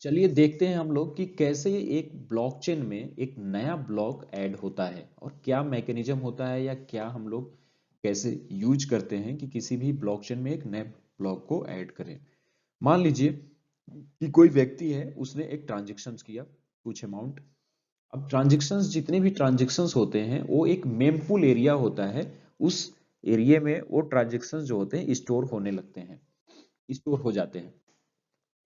चलिए देखते हैं हम लोग कि कैसे एक ब्लॉकचेन में एक नया ब्लॉक ऐड होता है और क्या मैकेनिज्म होता है या क्या हम लोग कैसे यूज करते हैं कि किसी भी ब्लॉकचेन में एक नए ब्लॉक को ऐड करें। मान लीजिए कि कोई व्यक्ति है, उसने एक ट्रांजेक्शन्स किया कुछ अमाउंट। अब ट्रांजेक्शन्स, जितने भी ट्रांजेक्शन्स होते हैं वो एक मेमपूल एरिया होता है। उस एरिया में वो ट्रांजेक्शन्स जो होते हैं स्टोर होने लगते हैं, स्टोर हो जाते हैं।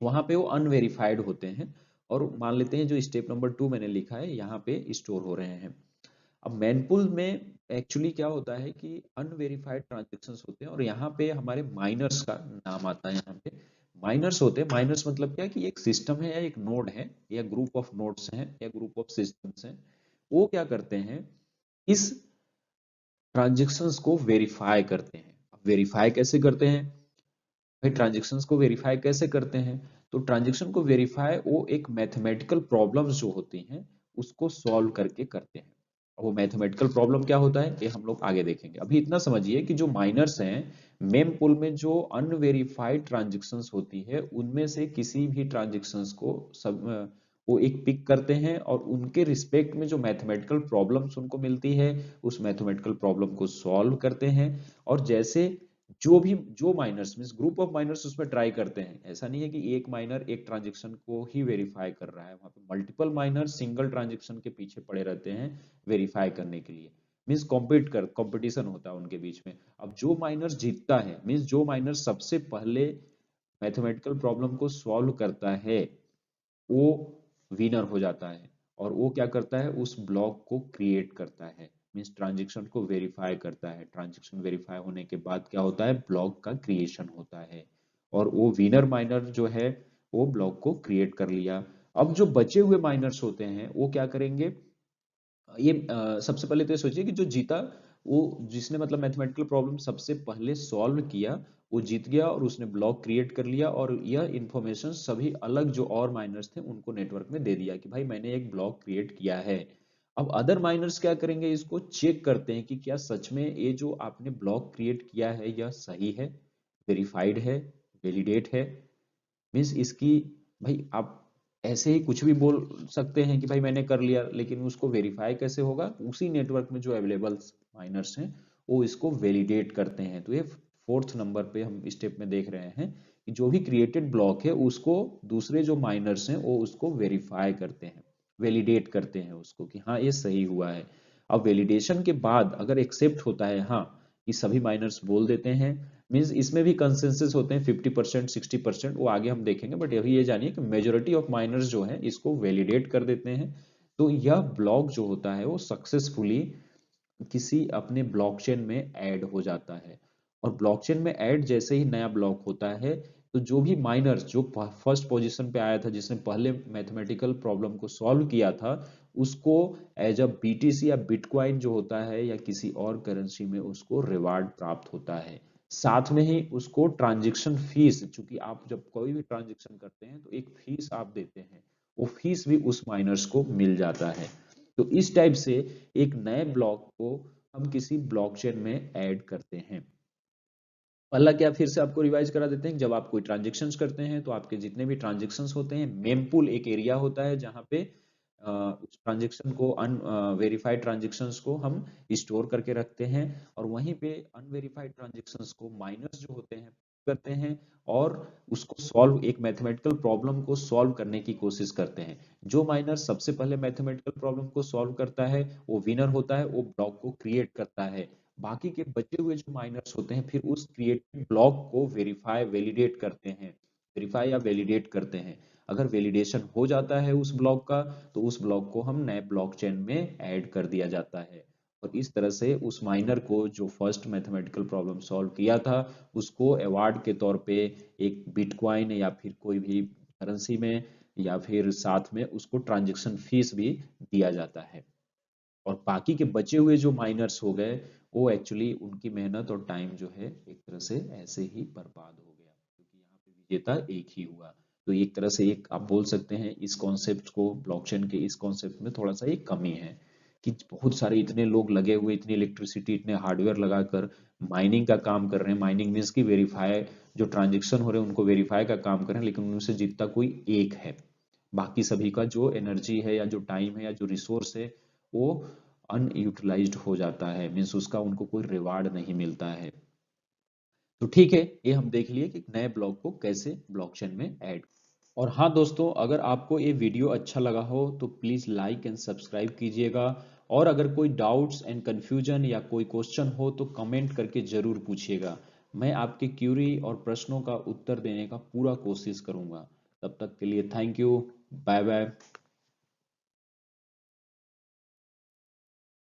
वहां पे वो अनवेरिफाइड होते हैं और मान लेते हैं जो स्टेप नंबर 2 मैंने लिखा है यहाँ पे स्टोर हो रहे हैं। अब मैनपुल में एक्चुअली क्या होता है कि अनवेरिफाइड ट्रांजेक्शन्स होते हैं और यहाँ पे हमारे माइनर्स का नाम आता है। यहाँ पे माइनर्स होते हैं। माइनर्स मतलब क्या कि एक सिस्टम है या एक नोड है या ग्रुप ऑफ नोड्स हैं या ग्रुप ऑफ सिस्टम्स हैं। वो क्या करते हैं, इस ट्रांजेक्शन्स को वेरीफाई करते हैं। अब वेरीफाई कैसे करते हैं भाई, ट्रांजेक्शन्स को वेरीफाई कैसे करते हैं? तो ट्रांजेक्शन को वेरीफाई वो एक मैथमेटिकल प्रॉब्लम्स जो होती हैं उसको सॉल्व करके करते हैं। वो मैथमेटिकल प्रॉब्लम क्या होता है ये हम लोग आगे देखेंगे। अभी इतना समझिए कि जो माइनर्स हैं, मेम पूल में जो अनवेरिफाइड ट्रांजेक्शन्स होती है उनमें से किसी भी ट्रांजेक्शन्स को सब वो एक पिक करते हैं और उनके रिस्पेक्ट में जो मैथमेटिकल प्रॉब्लम्स उनको मिलती है उस मैथमेटिकल प्रॉब्लम को सॉल्व करते हैं। और जैसे जो miners means group of miners उसमें ट्राई करते हैं, ऐसा नहीं है कि एक माइनर एक ट्रांजेक्शन को ही वेरीफाई कर रहा है, वहां पे मल्टीपल माइनर सिंगल ट्रांजेक्शन के पीछे पड़े रहते हैं वेरीफाई करने के लिए। मींस कंपटीशन होता है उनके बीच में। अब जो माइनर जीतता है मींस जो माइनर सबसे पहले मैथमेटिकल प्रॉब्लम को सॉल्व करता है वो विनर हो जाता है। और वो क्या करता है, उस ब्लॉक को क्रिएट करता है, मींस ट्रांजेक्शन को वेरीफाई करता है। ट्रांजेक्शन वेरीफाई होने के बाद क्या होता है, ब्लॉक का क्रिएशन होता है। और वो विनर माइनर जो है वो ब्लॉक को क्रिएट कर लिया। अब जो बचे हुए माइनर्स होते हैं वो क्या करेंगे, ये सबसे पहले तो ये सोचिए कि जो जीता वो, जिसने मतलब मैथमेटिकल प्रॉब्लम सबसे पहले सॉल्व किया वो जीत गया और उसने ब्लॉक क्रिएट कर लिया। और यह इंफॉर्मेशन सभी अलग जो और माइनर्स थे उनको नेटवर्क में दे दिया कि भाई मैंने एक ब्लॉक क्रिएट किया है। अब अदर माइनर्स क्या करेंगे, इसको चेक करते हैं कि क्या सच में ये जो आपने ब्लॉक क्रिएट किया है यह सही है, वेरीफाइड है, वैलिडेट है। मीन्स इसकी, भाई आप ऐसे ही कुछ भी बोल सकते हैं कि भाई मैंने कर लिया, लेकिन उसको वेरीफाई कैसे होगा, उसी नेटवर्क में जो अवेलेबल माइनर्स हैं वो इसको वैलिडेट करते हैं। तो ये फोर्थ नंबर पे हम स्टेप में देख रहे हैं कि जो भी क्रिएटेड ब्लॉक है उसको दूसरे जो माइनर्स हैं वो उसको वेरीफाई करते हैं, वैलिडेट करते हैं उसको कि हाँ ये सही हुआ है। अब वैलिडेशन के बाद अगर एक्सेप्ट होता है, हाँ कि सभी माइनर्स बोल देते हैं, मींस इसमें भी कंसेंसस होते हैं 50% 60%, वो आगे हम देखेंगे। बट अभी ये जानिए कि मेजोरिटी ऑफ माइनर्स जो है इसको वैलिडेट कर देते हैं। तो यह ब्लॉक जो होता है वो सक्सेसफुली किसी अपने ब्लॉकचेन में ऐड हो जाता है। और ब्लॉकचेन में ऐड जैसे ही नया ब्लॉक होता है तो जो भी माइनर्स जो फर्स्ट पोजीशन पे आया था, जिसने पहले मैथमेटिकल प्रॉब्लम को सॉल्व किया था, उसको एज अ बीटीसी या बिटकॉइन जो होता है या किसी और करेंसी में उसको रिवार्ड प्राप्त होता है। साथ में ही उसको ट्रांजेक्शन फीस, चूंकि आप जब कोई भी ट्रांजेक्शन करते हैं तो एक फीस आप देते हैं, वो फीस भी उस माइनर्स को मिल जाता है। तो इस टाइप से एक नए ब्लॉक को हम किसी ब्लॉकचेन में ऐड करते हैं। पहला क्या, फिर से आपको रिवाइज करा देते हैं। जब आप कोई ट्रांजेक्शन्स करते हैं तो आपके जितने भी ट्रांजेक्शन्स होते हैं, मेमपूल एक एरिया होता है जहां पे उस ट्रांजेक्शन को अनवेरिफाइड ट्रांजेक्शन्स को हम स्टोर करके रखते हैं। और वहीं पे अनवेरिफाइड ट्रांजेक्शन्स को माइनर्स जो होते हैं करते हैं और उसको सॉल्व, एक मैथमेटिकल प्रॉब्लम को सॉल्व करने की कोशिश करते हैं। जो माइनर सबसे पहले मैथमेटिकल प्रॉब्लम को सॉल्व करता है वो विनर होता है, वो ब्लॉक को क्रिएट करता है। बाकी के बचे हुए जो माइनर्स होते हैं फिर उस क्रिएटेड ब्लॉक को वेरीफाई वैलिडेट करते हैं, वेरीफाई या वैलिडेट करते हैं। अगर वैलिडेशन हो जाता है उस ब्लॉक का तो उस ब्लॉक को हम नए ब्लॉकचेन में ऐड कर दिया जाता है। और इस तरह से उस माइनर को जो फर्स्ट मैथमेटिकल प्रॉब्लम सॉल्व किया था उसको अवार्ड के तौर पे एक बिटकॉइन या फिर कोई भी करेंसी में या फिर साथ में उसको ट्रांजेक्शन फीस भी दिया जाता है। और बाकी के बचे हुए जो माइनर्स हो गए वो एक्चुअली उनकी मेहनत और टाइम जो है एक तरह से ऐसे ही बर्बाद हो गया, क्योंकि यहाँ पे विजेता एक ही हुआ। तो एक तरह से एक आप बोल सकते हैं इस कॉन्सेप्ट को, ब्लॉकचेन के इस कॉन्सेप्ट में थोड़ा सा एक कमी है कि बहुत सारे इतने लोग लगे हुए, इतनी इलेक्ट्रिसिटी, इतने हार्डवेयर लगाकर माइनिंग का काम कर रहे हैं। माइनिंग मीन्स की वेरीफाई, जो ट्रांजेक्शन हो रहे हैं उनको वेरीफाई का काम कर रहे हैं, लेकिन उनसे जीतता कोई एक है। बाकी सभी का जो एनर्जी है या जो टाइम है या जो रिसोर्स है वो अनयूटिलाइज्ड हो जाता है, मीन्स उसका उनको कोई रिवार्ड नहीं मिलता है। तो ठीक है, ये हम देख लिए कि नए ब्लॉक को कैसे ब्लॉकचेन में ऐड। और हाँ दोस्तों, अगर आपको ये वीडियो अच्छा लगा हो तो प्लीज़ लाइक एंड सब्सक्राइब कीजिएगा। और अगर कोई डाउट्स एंड कन्फ्यूजन या कोई क्वेश्चन हो तो कमेंट करके ज़रूर पूछिएगा। मैं आपके क्यूरी और प्रश्नों का उत्तर देने का पूरा कोशिश करूँगा। तब तक के लिए थैंक यू। Bye bye.